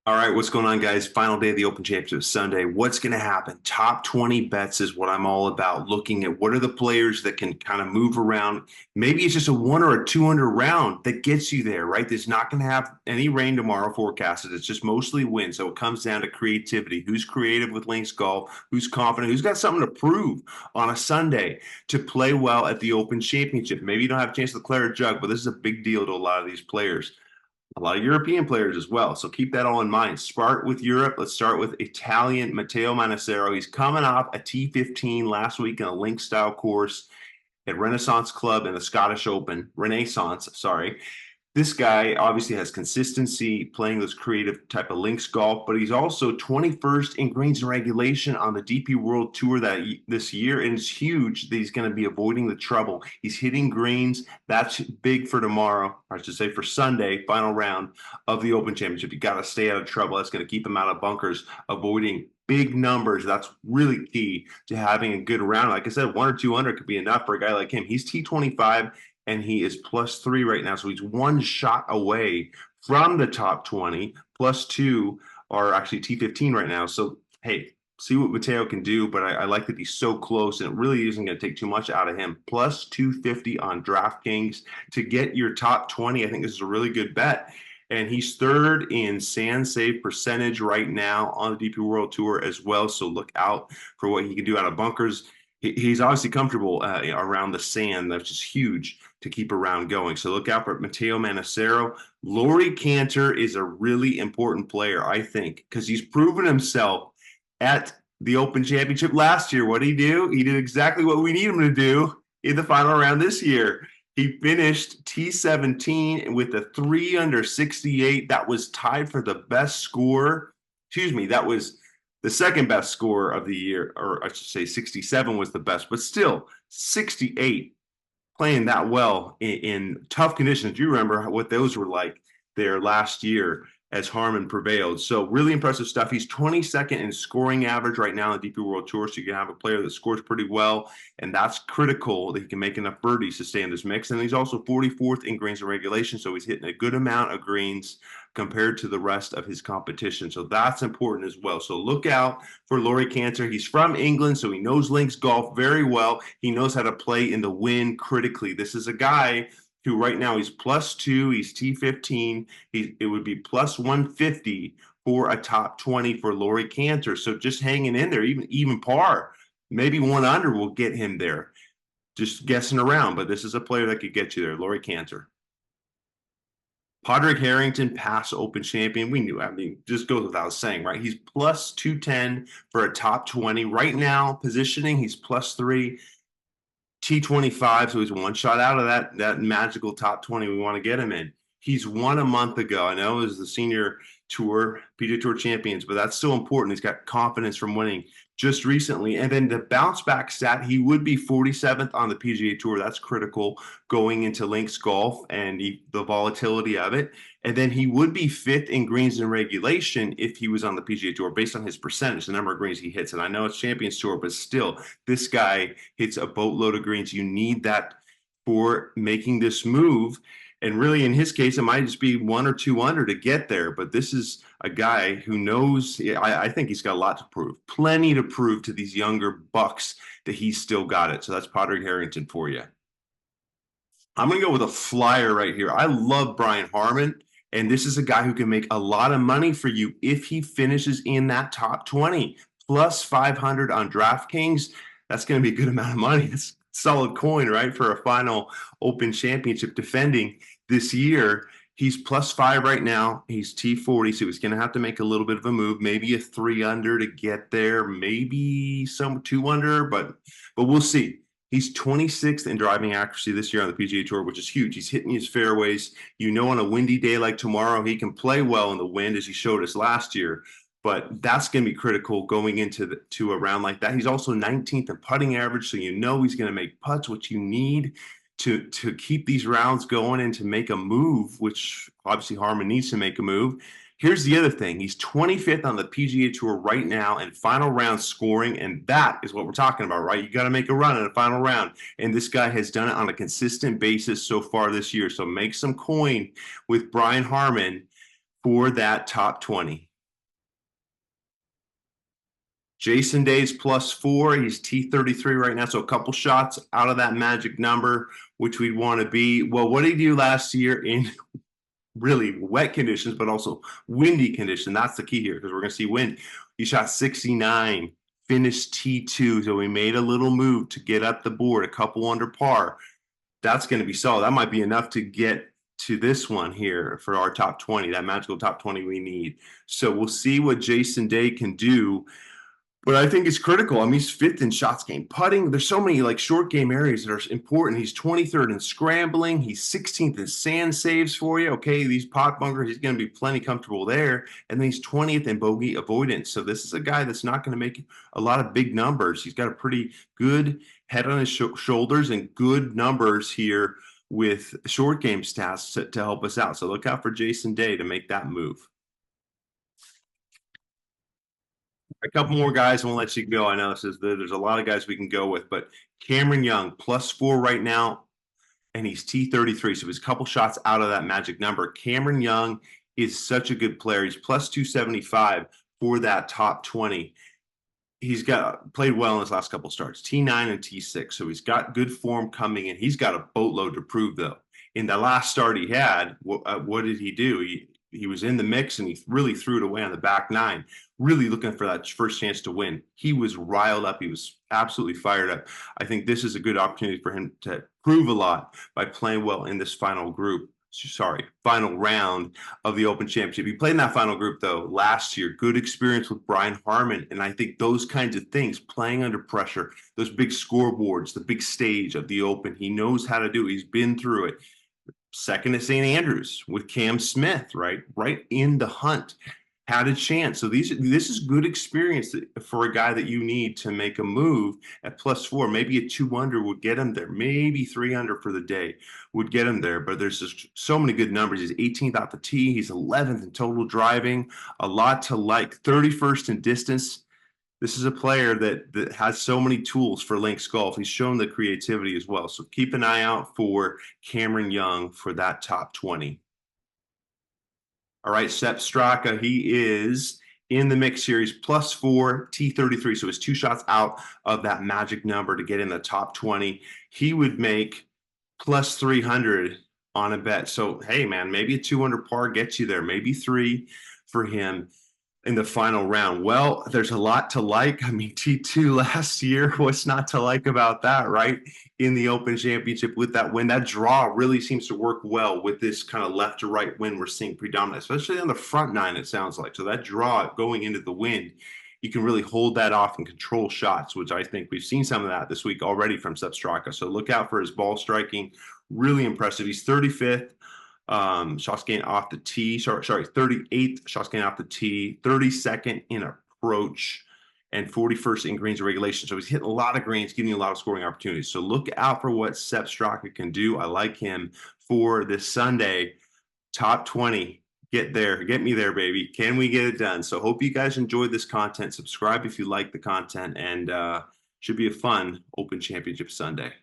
All right, what's going on, guys? Final day of the Open Championship Sunday. What's going to happen? Top 20 bets is what I'm all about. Looking at what are the players that can kind of move around. Maybe it's just a one or a two under round that gets you there, right? There's not going to have any rain tomorrow forecasted. It's just mostly wind. So it comes down to creativity. Who's creative with links golf? Who's confident? Who's got something to prove on a Sunday to play well at the Open Championship? Maybe you don't have a chance to declare a jug, but this is a big deal to a lot of these players. A lot of European players as well. So keep that all in mind. Start with Europe. Let's start with Italian Matteo Manassero. He's coming off a T15 last week in a link style course at Renaissance Club in the Scottish Open. Renaissance, sorry. This guy obviously has consistency playing this creative type of links golf, but he's also 21st in greens and regulation on the DP World Tour this year, and it's huge that he's going to be avoiding the trouble. He's hitting greens. That's big for tomorrow, or I should say for Sunday, final round of the Open Championship. You got to stay out of trouble. That's going to keep him out of bunkers, avoiding big numbers. That's really key to having a good round. Like I said, one or two under could be enough for a guy like him. He's T25 and he is +3 right now. So he's one shot away from the top 20. +2 are actually T15 right now. So, hey, see what Mateo can do, but I like that he's so close, and it really isn't going to take too much out of him. +250 on DraftKings to get your top 20. I think this is a really good bet. And he's third in sand save percentage right now on the DP World Tour as well. So look out for what he can do out of bunkers. He's obviously comfortable around the sand. That's just huge to keep a round going. So look out for Matteo Manassero. Laurie Cantor is a really important player, I think, because he's proven himself at the Open Championship last year. What did he do? He did exactly what we need him to do in the final round this year. He finished T17 with a 3 under 68. That was tied for the best score. Excuse me, that was the second best score of the year, or I should say 67 was the best, but still 68 playing that well in tough conditions. You remember what those were like there last year as Harman prevailed. So really impressive stuff. He's 22nd in scoring average right now in the DP World Tour. So you can have a player that scores pretty well, and that's critical that he can make enough birdies to stay in this mix. And he's also 44th in greens and regulation, so he's hitting a good amount of greens compared to the rest of his competition. So that's important as well. So look out for Laurie Cantor. He's from England, so he knows links golf very well. He knows how to play in the wind critically. This is a guy who right now he's +2, he's T15. It would be +150 for a top 20 for Laurie Cantor. So just hanging in there, even par, maybe one under will get him there. Just guessing around, but this is a player that could get you there, Laurie Cantor. Padraig Harrington, past Open champion. We knew, I mean, just goes without saying, right? He's +210 for a top 20. Right now, positioning, he's +3. T25, so he's one shot out of that magical top 20 we want to get him in. He's won a month ago. I know it was the senior tour, PGA Tour champions, but that's still important. He's got confidence from winning just recently. And then the bounce back stat, he would be 47th on the PGA Tour. That's critical going into links golf and the volatility of it. And then he would be 5th in greens and regulation if he was on the PGA Tour based on his percentage, the number of greens he hits. And I know it's Champions Tour, but still, this guy hits a boatload of greens. You need that for making this move. And really, in his case, it might just be one or two under to get there. But this is a guy who knows, I think he's got a lot to prove, plenty to prove to these younger bucks that he's still got it. So that's Padraig Harrington for you. I'm going to go with a flyer right here. I love Brian Harman, and this is a guy who can make a lot of money for you if he finishes in that top 20. +500 on DraftKings. That's going to be a good amount of money. It's solid coin, right, for a final Open Championship defending this year. He's +5 right now. He's T40, so he's going to have to make a little bit of a move, maybe a 3 under to get there, maybe some 2 under, but we'll see. He's 26th in driving accuracy this year on the PGA Tour, which is huge. He's hitting his fairways. You know, on a windy day like tomorrow, he can play well in the wind, as he showed us last year. But that's going to be critical going into a round like that. He's also 19th in putting average, so you know he's going to make putts, which you need to keep these rounds going and to make a move, which obviously Harman needs to make a move. Here's the other thing. He's 25th on the PGA Tour right now in final round scoring, and that is what we're talking about, right? You got to make a run in a final round, and this guy has done it on a consistent basis so far this year. So make some coin with Brian Harman for that top 20. Jason Day's +4. He's T33 right now, so a couple shots out of that magic number, which we'd want to be. Well, what did he do last year in really wet conditions, but also windy condition? That's the key here because we're going to see wind. He shot 69, finished T2, so he made a little move to get up the board, a couple under par. That's going to be solid. That might be enough to get to this one here for our top 20, that magical top 20 we need. So we'll see what Jason Day can do. But I think it's critical. I mean, he's 5th in shots gained, putting. There's so many like short game areas that are important. He's 23rd in scrambling. He's 16th in sand saves for you. Okay, these pot bunkers, he's going to be plenty comfortable there. And then he's 20th in bogey avoidance. So this is a guy that's not going to make a lot of big numbers. He's got a pretty good head on his shoulders and good numbers here with short game stats to help us out. So look out for Jason Day to make that move. A couple more guys and we'll let you go. I know there's a lot of guys we can go with, but Cameron Young +4 right now, and he's T33, so he's a couple shots out of that magic number. Cameron Young is such a good player. He's +275 for that top 20. He's played well in his last couple starts, T9 and T6, so he's got good form coming in. He's got a boatload to prove, though. In the last start he had, what did he do? He was in the mix and he really threw it away on the back 9, really looking for that first chance to win. He was riled up. He was absolutely fired up. I think this is a good opportunity for him to prove a lot by playing well in this final round of the Open Championship. He played in that final group, though, last year. Good experience with Brian Harman. And I think those kinds of things, playing under pressure, those big scoreboards, the big stage of the Open, he knows how to do it. He's been through it. Second at St. Andrews with Cam Smith, right in the hunt, had a chance. So this is good experience for a guy that you need to make a move at +4. Maybe a 2 under would get him there. Maybe 3 under for the day would get him there. But there's just so many good numbers. He's 18th out the tee. He's 11th in total driving. A lot to like. 31st in distance. This is a player that has so many tools for links golf. He's shown the creativity as well. So keep an eye out for Cameron Young for that top 20. All right, Sepp Straka, he is in the mix series +4, T33. So he's 2 shots out of that magic number to get in the top 20. He would make +300 on a bet. So, hey, man, maybe a 2 under par gets you there. Maybe 3 for him in the final round. Well, there's a lot to like. I mean, T2 last year, what's not to like about that, right? In the Open Championship with that win, that draw really seems to work well with this kind of left to right wind we're seeing predominant, especially on the front 9, it sounds like. So that draw going into the wind, you can really hold that off and control shots, which I think we've seen some of that this week already from Sepp Straka. So look out for his ball striking. Really impressive. He's 35th. Shots gained off the tee. Sorry, 38th shots gained off the tee, 32nd in approach, and 41st in greens and regulation. So he's hitting a lot of greens, giving you a lot of scoring opportunities. So look out for what Sepp Straka can do. I like him for this Sunday. Top 20. Get there. Get me there, baby. Can we get it done? So hope you guys enjoyed this content. Subscribe if you like the content, and should be a fun Open Championship Sunday.